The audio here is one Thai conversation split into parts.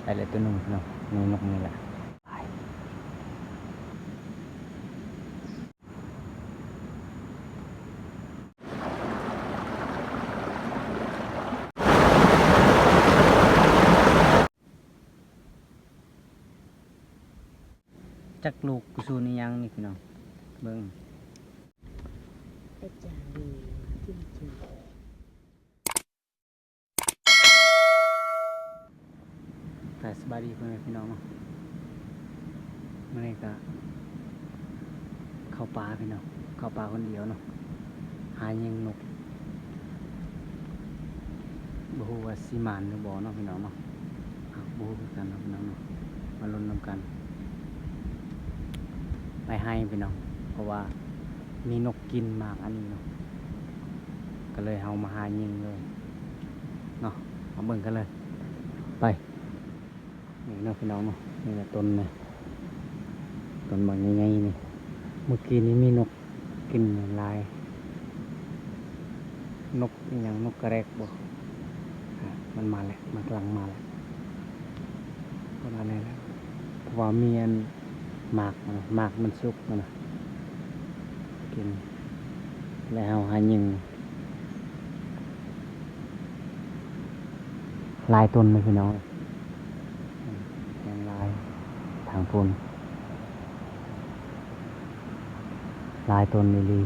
ได้เลยตัวหนึ่งเนาะนี่นกนี่แหละจักลูกกุซูนี่ยังนี่พี่น้องเบิ่งอาจารย์ดีจริงแต่สบายดีเพื่อนพี่น้องเนาะเมื่อไรก็เข้าป่าพี่น้องเข้าป่าคนเดียวเนาะหายิงนกบ่ฮู้ว่าสิมานหรือบ่เนาะพี่น้องเนาะบ่ฮู้คือกันเนาะพี่น้องเนาะมาลุ้นนำกันไปให้พี่น้องเพราะว่ามีนกกินมากอันนี้เนาะก็เลยเอามาหายิงเลยเนาะมาเบิ่งกันเลยไปนี่เนาะพี่น้องเนาะนี่แหละต้นเนี่ยต้นบางใหญ่ๆนี่เมื่อกี้นี้มีนกกินลายนกอย่างนกกระแรกบ่มันมาแหละมันกำลังมาแหละประมาณนี้แหละเพราะว่ามีอันหมากมันสุกนะกินแล้วหายิงลายต้นไหมพี่น้องยังลายทางพูนลายต้นลี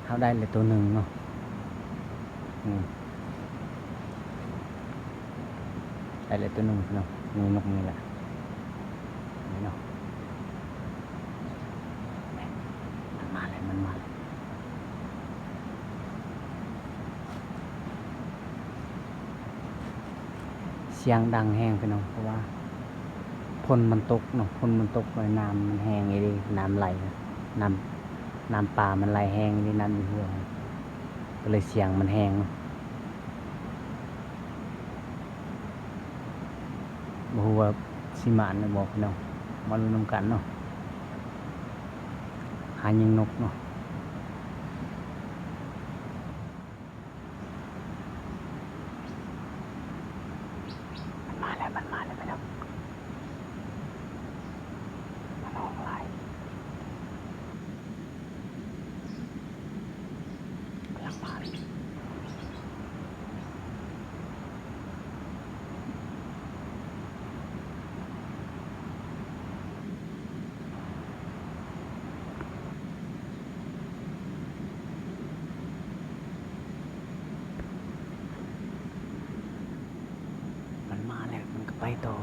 เขาได้เลยตัวหนึ่งเนาะได้เลยตัวหนึ่งเนาะนี่นกนี่แหละนี่เนาะมันมาเลยเสียงดังแห้งไปน้องเพราะว่าฝนมันตกเนาะฝนมันตกไปน้ำมันแห้งไงดิน้ำไหลน้ำป่ามันไหลแห้งดิน้ำอยู่เหือก็เลยเสียงมันแห้งเนาะบ่ฮู้ว่าสิมานหรือบ่พี่น้องมาลุ้นนำกันเนาะหายิงนกเนาะมันมาแล้วพี่น้องมันออกลายกำลังมาเลยมันมาแล้วมันก็ไปต่อ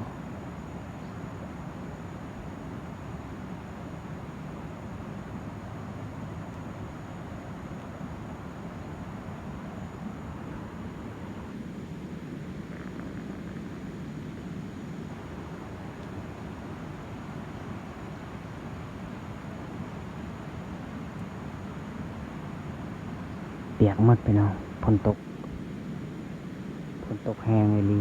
เปียกหมดไปเนาะฝนตกแห้งเลยลี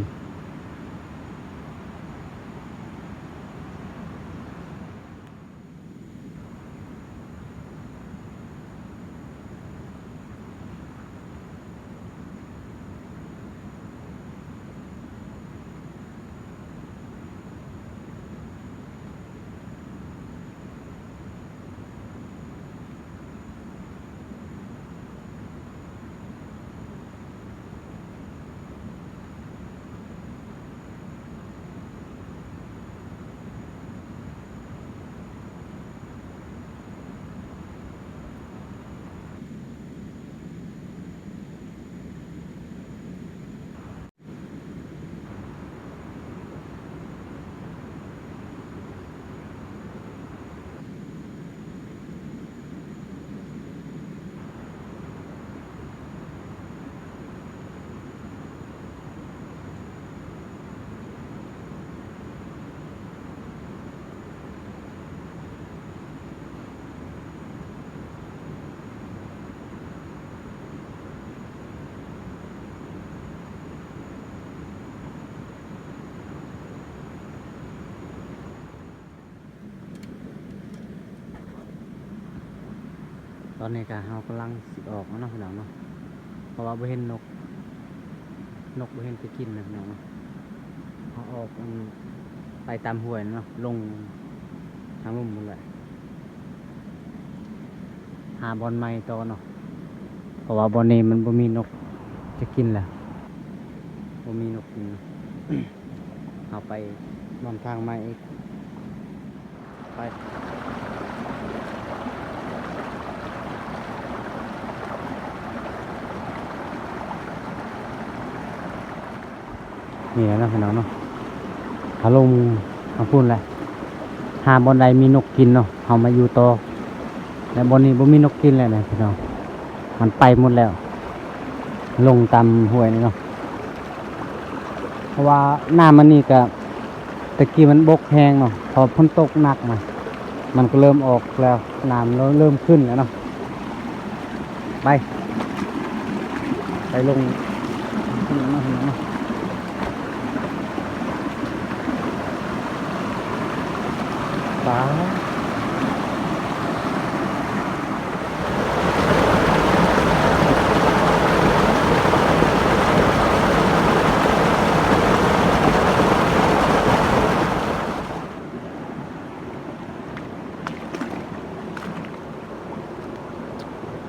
ตอนนี้ก็เรากำลังสิออกเนาะพี่น้องเนาะเพราะว่าบ่เห็นนก นกบ่เห็นไปกินนะพี่น้องเนาะเอาออกมันไปตามห้วยเนาะลงทางลุ่มหมดเลยหาบอลไม้ต่อเนาะเพราะว่าบอลนี้มันบ่มีนกจะกินแหละบ่มีนกกิน เอาไปบอนทางไม้อีกไปนี่แหละเนาะพี่น้องเนาะถ้าลงมาพูดแหละหาบอนใดมีนกกินเนาะเอามาอยู่ต่อแต่บอนนี้บ่มีนกกินแล้วนะพี่น้องมันไปหมดแล้ว ลงตามห้วยนี่เนาะเพราะว่าน้ำมันนี่ก็ตะกี้มันบกแห้งเนาะพอฝนตกหนักมันก็เริ่มออกแล้วน้ำเริ่มขึ้นแล้วเนาะไปลงเนาะฟ้า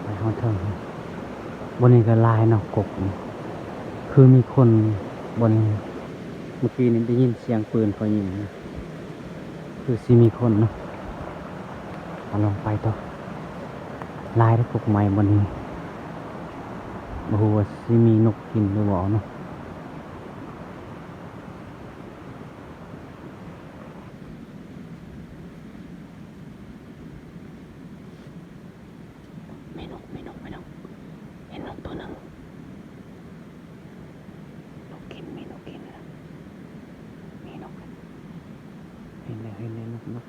ไปห้องเถิงบนนี้ก็ลายเนาะกบนี่คือมีคนบนนี้เมื่อกี้นี่ได้ยินเสียงปืนเขายิงนะคือสิมีคนเนาะเอาลงไปต่อลายได้กบใหม่บนนี้บ่ฮู้ว่าสิมีนกกินหรือบ่เนาะมีนกเห็นนกตัวหนึ่งนกกินมีนกกินนะมีนกเห็นแล้วนก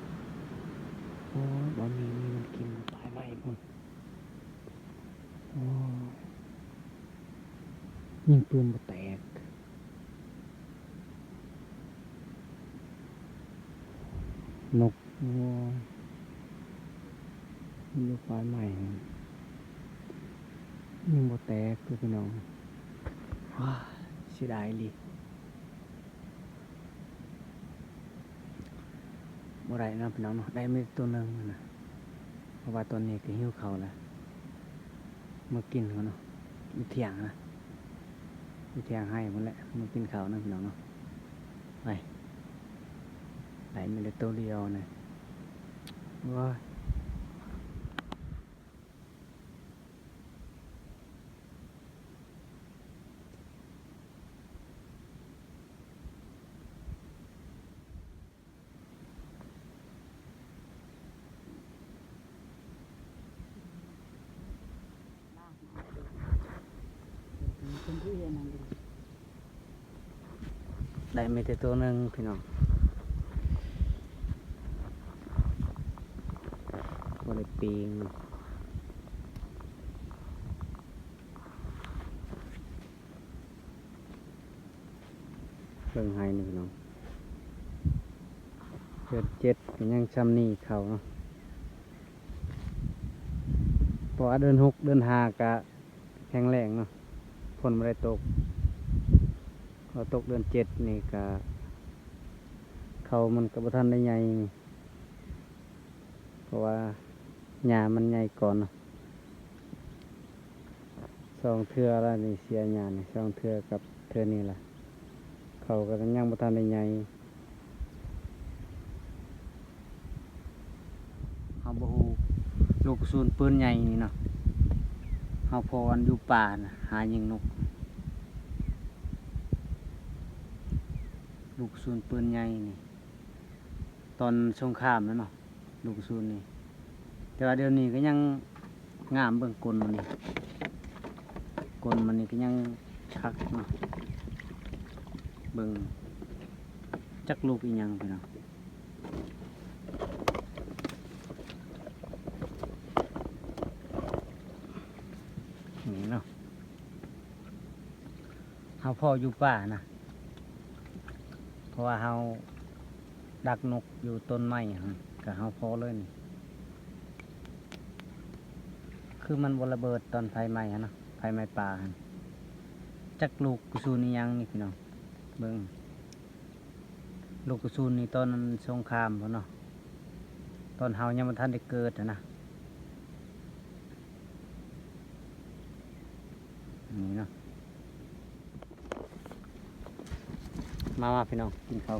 โอ้ยบ่มีมันกินตายไปพุ่นโอ้ยิงปืนบ่แตกนกโอ้มันอยู่ฝ่ายใหม่ยิงบ่แตกคือพี่น้องว้าเสียดายลิบ่ได้นะพี่น้องเนาะได้ไม่ตัวหนึงนะเพราะว่าตอนนี้ก็หิวข้าวแล้วมากินเขาเนาะมีเที่ยงนะมีเที่ยงให้หมดแหละมากินข้าวนะพี่น้องเนาะไปได้ไม่ได้ตัวเดียวนะว้าได้ไม่ได้ตัวหนึงพี่น้องบ่ได้ปีงเบิ่งให้นี่พี่น้องเดือน7ก็ยังซ้ำนี่เขาเนาะเพราะว่าเดือน6เดือน5ก็แข็งแรงเนาะฝนบ่ได้ตกพอตกเดือน7นี่ก็เขามันก็บ่ทันได้ใหญ่เพราะว่าหญ้ามันใหญ่ก่อนเนาะ2 เทื่อแล้วนี่เสียหญ้านี่2 เทื่อกับเทื่อนี้ล่ะเขาก็ยังบ่ทันได้ใหญ่เฮาบ่ฮู้ลูกกระสุนปืนใหญ่นี่เนาะเฮาพออันอยู่ป่าน่ะหายิงนกลูกกระสุนปืนใหญ่นี่ตอนสงครามนั่นเนาะลูกกระสุนนี่แต่ว่าเดี๋ยวนี้ก็ยังงามเบิ่งกลมันนี่กลมันนี่ก็ยังคักเนาะเบิ่งจักลูกอีหยังไปเนาะนี่เนาะเฮาพออยู่ป่านะเพราะว่าเฮาดักนกอยู่ต้นไม้หั่นก็เฮาพอเลยนี่คือมันบ่ระเบิดตอนไฟไหม้หั่นเนาะไฟไหม้ป่าหั่น จักลูกกุซูนนี่ยังนี่พี่น้องเบิ่งลูกกุซูนนี่ตอนนั้นสงครามพุ่นเนาะตอนเฮายังบ่ทันได้เกิดนะนี่เนาะมาพี่น้องกินข้าว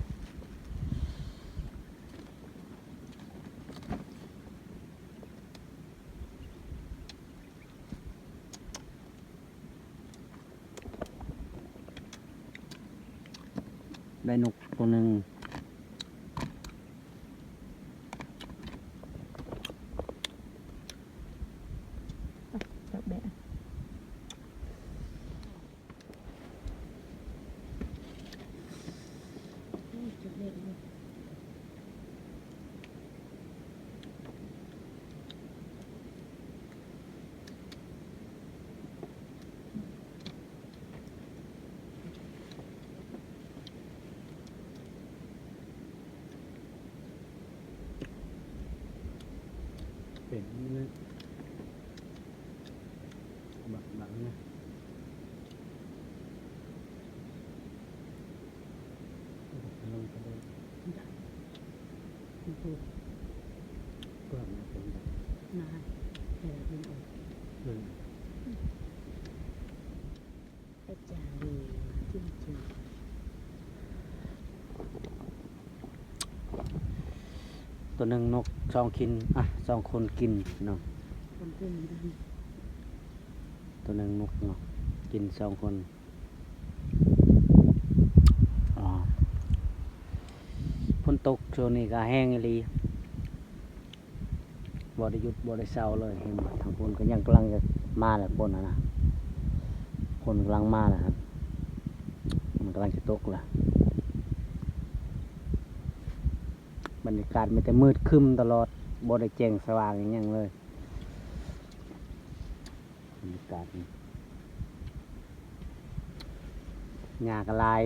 ได้นกตัวหนึ่งจับแบะจุดเล็กเลย เป็นนี่บักเนี่ยลงไปเลยเพื่อมาเป็นแบบ นานแต่ละเป็นออก นึง อาจารย์ดีจริง ตัวหนึ่งนกสองกินสองคนกินเนาะ ๆคนเป็นดัง ตัวหนึ่งนกเนาะกินสองคนฝนตกช่วงนี้ก็แห้งอีหลีบ่ได้หยุดบ่ได้เศร้าเลยเห็นบ่ทางฝนก็ยังกำลังจะมาแหละฝนนะฝนกำลังมาแหละครับมันกำลังจะตกละบรรยากาศมันจะมืดครึ้มตลอดบ่ได้แจ้งสว่างอย่างยังเลยบรรยากาศนี่หญ้ากระลาย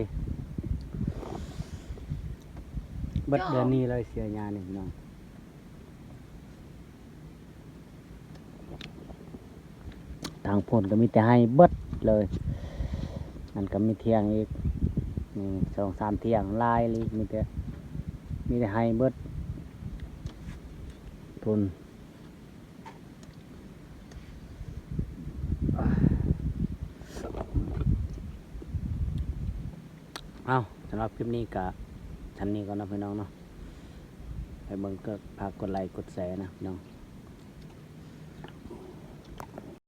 เบิดเดือนนี้เลยเสียหญ้านี่พี่น้องทางพ้นก็มีแต่ให้เบิดเลยนั่นก็มีเที่ยงอีกนี่2-3 เที่ยงลายเลยมีแต่ให้เบิดทุนเอาสำหรับคลิปนี้ก็ชั้นนี้ก่อนนะพี่น้องเนาะไปเบิ่งก็ฝากกดไลค์กดแชร์นะพี่น้อง